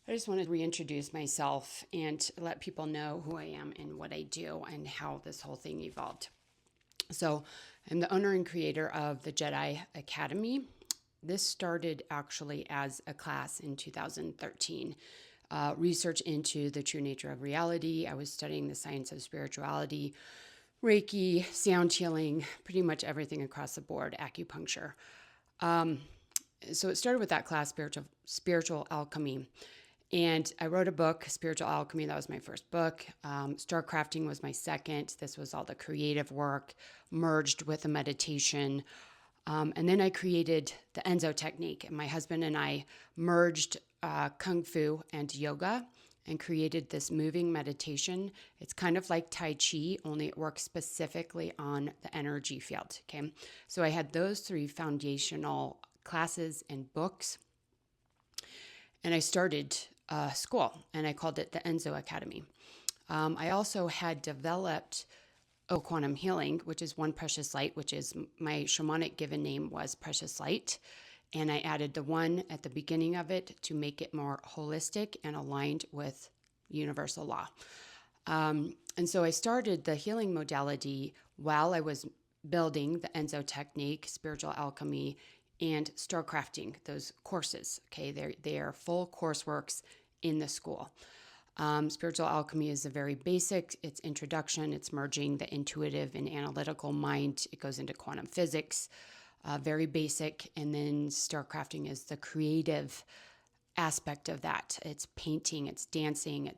I just want to reintroduce myself and let people know who I am and what I do and how this whole thing evolved. So, I'm the owner and creator of the Djedi Academy. This started actually as a class in 2013. Research into the true nature of reality. I was studying the science of spirituality, Reiki, sound healing, pretty much everything across the board, acupuncture. So it started with that class, spiritual alchemy. And I wrote a book, Spiritual Alchemy. That was my first book. Star Crafting was my second. This was all the creative work merged with the meditation. And then I created the Enzo technique. And my husband and I merged Kung Fu and yoga and created this moving meditation. It's kind of like Tai Chi, only it works specifically on the energy field. Okay. So I had those three foundational classes and books. And I started school, and I called it the Enzo Academy. I also had developed OPL Quantum Healing, which is One Precious Light, which is my shamanic given name was Precious Light. And I added the one at the beginning of it to make it more holistic and aligned with universal law. And so I started the healing modality while I was building the Enzo technique, spiritual alchemy, and star crafting, those courses. Okay, they are full courseworks in the school. Spiritual alchemy is a very basic, it's introduction, it's merging the intuitive and analytical mind. It goes into quantum physics, very basic. And then star crafting is the creative aspect of that. It's painting, it's dancing,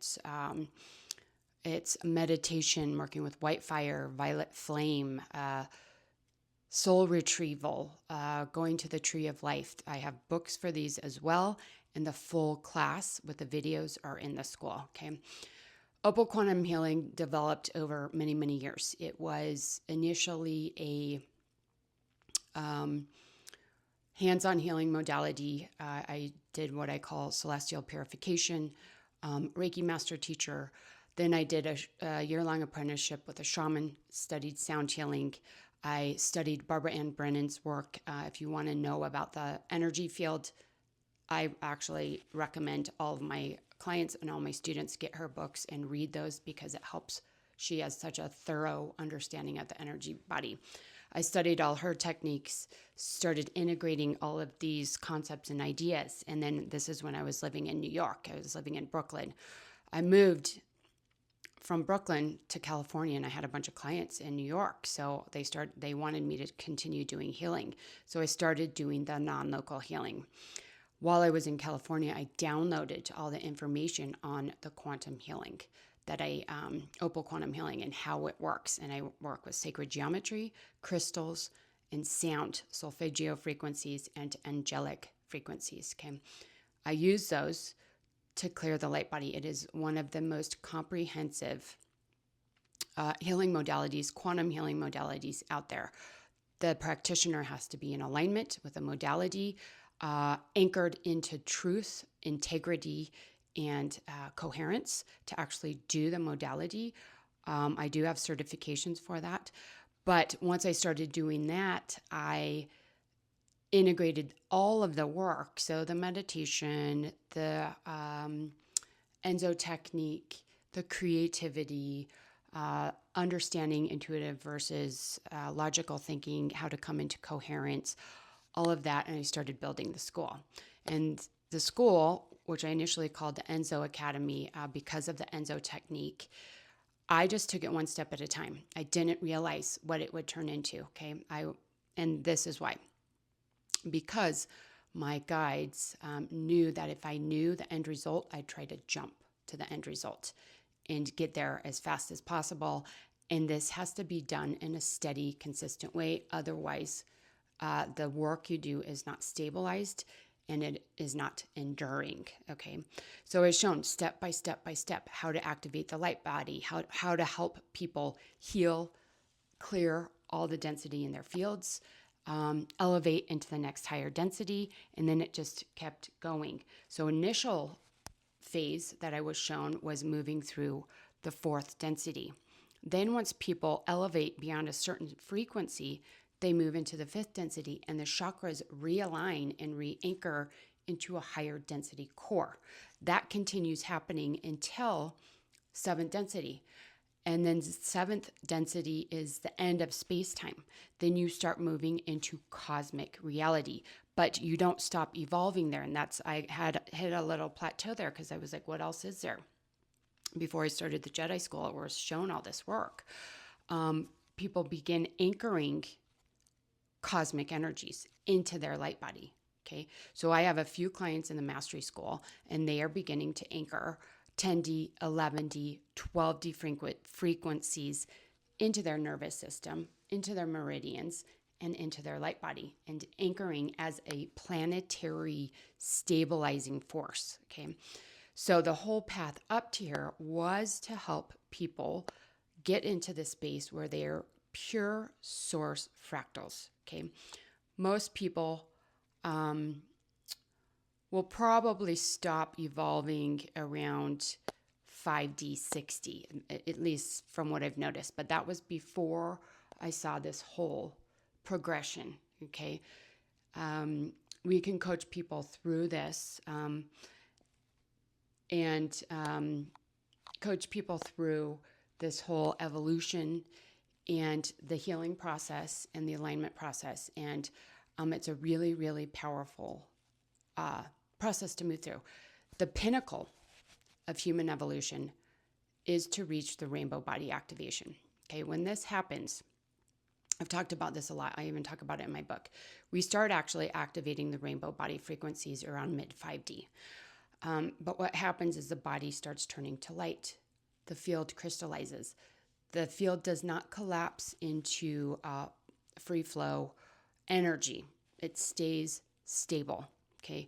it's meditation, working with white fire, violet flame, soul retrieval, going to the tree of life. I have books for these as well, and the full class with the videos are in the school. Okay. OPL Quantum Healing developed over many, many years. It was initially a hands-on healing modality. I did what I call celestial purification, Reiki master teacher. Then I did a year-long apprenticeship with a shaman, studied sound healing. I studied Barbara Ann Brennan's work. If you want to know about the energy field, I actually recommend all of my clients and all my students get her books and read those because it helps. She has such a thorough understanding of the energy body. I studied all her techniques, started integrating all of these concepts and ideas. And then this is when I was living in New York. I was living in Brooklyn. I moved from Brooklyn to California, and I had a bunch of clients in New York. So they wanted me to continue doing healing. So I started doing the non-local healing. While I was in California, I downloaded all the information on the quantum healing OPL Quantum Healing and how it works. And I work with sacred geometry, crystals, and sound, solfeggio frequencies, and angelic frequencies. Okay. I use those to clear the light body. It is one of the most comprehensive healing modalities, quantum healing modalities out there. The practitioner has to be in alignment with a modality, anchored into truth, integrity, and coherence to actually do the modality. I do have certifications for that. But once I started doing that, I integrated all of the work. So the meditation, the Enzo technique, the creativity, understanding intuitive versus logical thinking, how to come into coherence, all of that. And I started building the school. And the school, which I initially called the Enzo Academy because of the Enzo technique, I just took it one step at a time. I didn't realize what it would turn into. Okay. And this is why. Because my guides knew that if I knew the end result, I'd try to jump to the end result and get there as fast as possible. And this has to be done in a steady, consistent way. Otherwise, the work you do is not stabilized and it is not enduring. Okay. So it's shown step by step by step how to activate the light body, how to help people heal, clear all the density in their fields, elevate into the next higher density, and then it just kept going. So initial phase that I was shown was moving through the fourth density. Then once people elevate beyond a certain frequency, they move into the fifth density and the chakras realign and re-anchor into a higher density core. That continues happening until 7th density. And then 7th density is the end of space-time. Then you start moving into cosmic reality, but you don't stop evolving there. And I had hit a little plateau there because I was like, what else is there? Before I started the Jedi School, it was shown all this work. People begin anchoring cosmic energies into their light body. Okay. So I have a few clients in the Mastery School, and they are beginning to anchor 10D, 11D, 12D frequencies into their nervous system, into their meridians, and into their light body, and anchoring as a planetary stabilizing force. Okay. So the whole path up to here was to help people get into the space where they're pure source fractals. Okay. Most people will probably stop evolving around 5D, 6D, at least from what I've noticed. But that was before I saw this whole progression, okay? We can coach people through this and coach people through this whole evolution and the healing process and the alignment process. And it's a really, really powerful process to move through. The pinnacle of human evolution is to reach the rainbow body activation. Okay, when this happens, I've talked about this a lot. I even talk about it in my book. We start actually activating the rainbow body frequencies around mid 5D. But what happens is the body starts turning to light. The field crystallizes. The field does not collapse into free flow energy. It stays stable. Okay.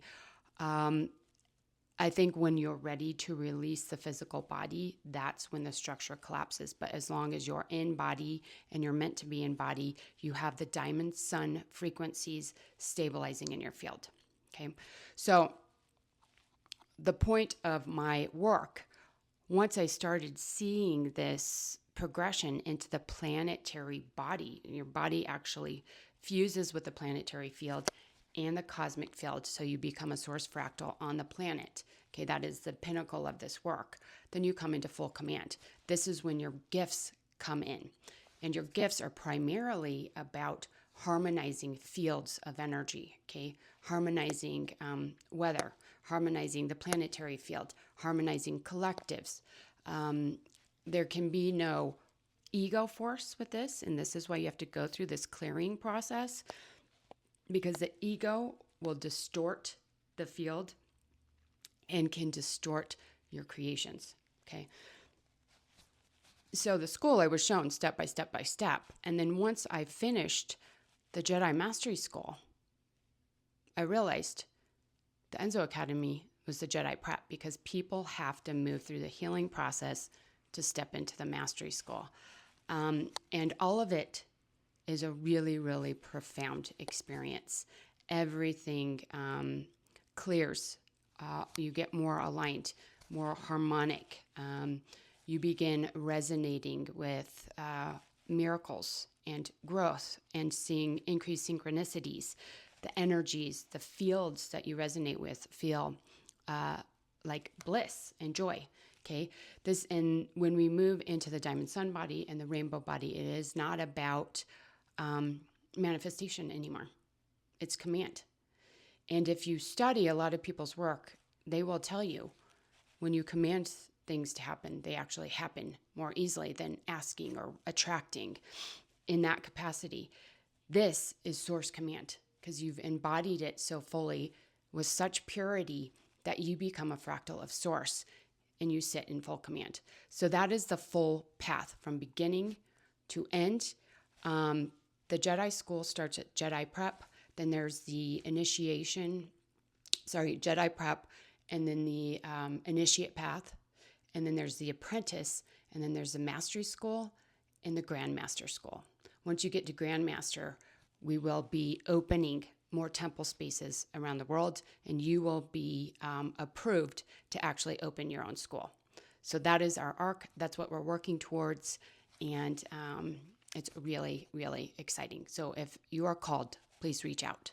I think when you're ready to release the physical body, that's when the structure collapses. But as long as you're in body and you're meant to be in body, you have the diamond sun frequencies stabilizing in your field. Okay. So the point of my work, once I started seeing this progression into the planetary body, your body actually fuses with the planetary field and the cosmic field, so you become a source fractal on the planet. Okay, that is the pinnacle of this work. Then you come into full command. This is when your gifts come in. And your gifts are primarily about harmonizing fields of energy, okay? Harmonizing weather, harmonizing the planetary field, harmonizing collectives. There can be no ego force with this, and this is why you have to go through this clearing process, because the ego will distort the field and can distort your creations, okay? So the school, I was shown step by step by step. And then once I finished the Jedi Mastery School, I realized the Enzo Academy was the Jedi Prep, because people have to move through the healing process to step into the Mastery School. And all of it is a really, really profound experience. Everything clears. You get more aligned, more harmonic. You begin resonating with miracles and growth and seeing increased synchronicities. The energies, the fields that you resonate with feel like bliss and joy. Okay, and when we move into the diamond sun body and the rainbow body, it is not about manifestation anymore. It's command. And if you study a lot of people's work, they will tell you when you command things to happen, they actually happen more easily than asking or attracting in that capacity. This is source command, because you've embodied it so fully with such purity that you become a fractal of source and you sit in full command. So that is the full path from beginning to end. The Jedi School starts at Jedi Prep. Then there's the Jedi Prep, and then the Initiate Path, and then there's the Apprentice, and then there's the Mastery School and the Grandmaster School. Once you get to Grandmaster, we will be opening more temple spaces around the world, and you will be approved to actually open your own school. So that is our arc. That's what we're working towards, and it's really, really exciting. So if you are called, please reach out.